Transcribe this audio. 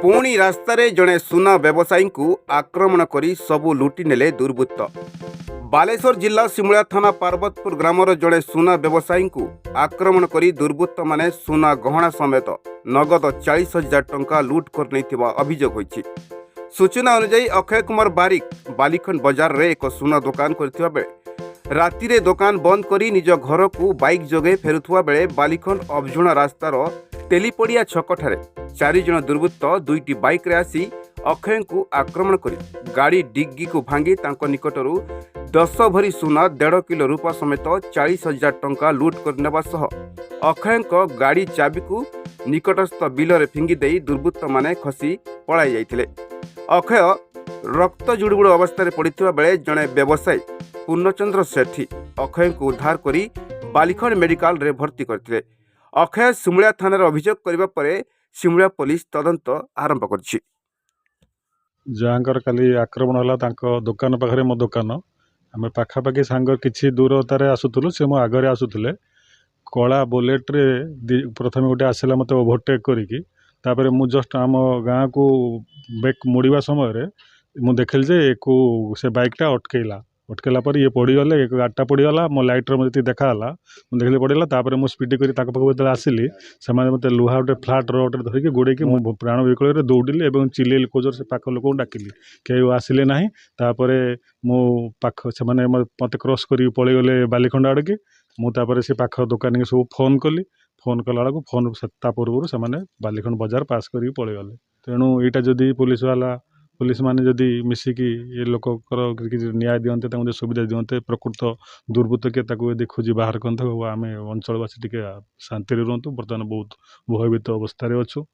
पुणी रास्तार जड़े सुना व्यवसायी को आक्रमण कर सबू लुटि नेले दुर्बृत्त। बालेश्वर जिला सिमुला थाना पार्वतपुर ग्रामर जड़े सुना व्यवसायी को आक्रमण कर दुर्बृत्त माने सुना गहना समेत नगद 40,000 टंका लुट कर नहीं अभियोग होइछि। सूचना अनुसार अक्षय कुमार बारिक बालिखंड बाजार रे एक सुना दुकान करथिबा बेले राति दुकान बंद करी निज घर को बाइक जोगे फेरुथुआ बेले बालिखंड अबझुणा रास्तार तेलीपड़िया छकठारे 4 जन दुर्बृत्त 2टी बाइक रे आसी अक्षय को आक्रमण करी गाड़ी डिग्गी को भांगी तांको निकटरू 10 भरी सुना 1.5 किलो रूपा समेत 40,000 टंका लुट करनेबा सह अक्षय गाड़ी चाबी को निकटस्थ बिलरे फिंगी देई दुर्बृत्त माने खसी पलाई जाइथिले। अक्षय रक्त जुड़ुबुड़ अवस्था पड़ता बेले जड़े व्यवसायी पूर्णचंद्र सेठी अक्षय को उद्धार करी बालिखंड मेडिकल रे भर्ती करथिले। अक्षय सिमुला थाना अभियोग करबा परे सिमुला पुलिस तदंत आरंभ करछि। जहाँकर काली आक्रमण होला तांको दुकान पाखरे मो दुकान आम पाखापाखि सांग किछि दूरतार आसुलु से मो आगरे आसुले कला बुलेट रे प्रथम गोटे आसला मत ओभरटेक करिकी तापर मु जस्ट आम गाँ को बैक मुड़वा समय मु देखिल जे को से बाइकटा अटकेला पर ये पड़गले एक गाड़टा पड़गला मो लाइटर मत देखाला मुझे देखिए पड़गला तापर मुझे स्पीड कर पाख आसिली से मत लुहा गोटे फ्लाट रोड धरिकी गोड़े मु प्राण विकल दौड़िली और चिल्लेली कोजर से पाख लोक डाकिली कहीं आसिले ना तापर मो पाख से मत क्रॉस कर पलैगले बालिखंड आड़के मुझे से पाख दुकान के सब फोन कली फोन कला बेलू फोन पूर्व से बालिखंड बाजार पास कर पलैगले। तेणु यहाँ जदि पुलिस माने जदि मिसिकी ये लोकर न्याय दिंते सुविधा दिंते प्रकृत दुर्बृत्त के यदि खोजी बाहर करते आम अंचलवासी टिके शांति रुहतु। बर्तमान बहुत भयभीत अवस्था अच्छु।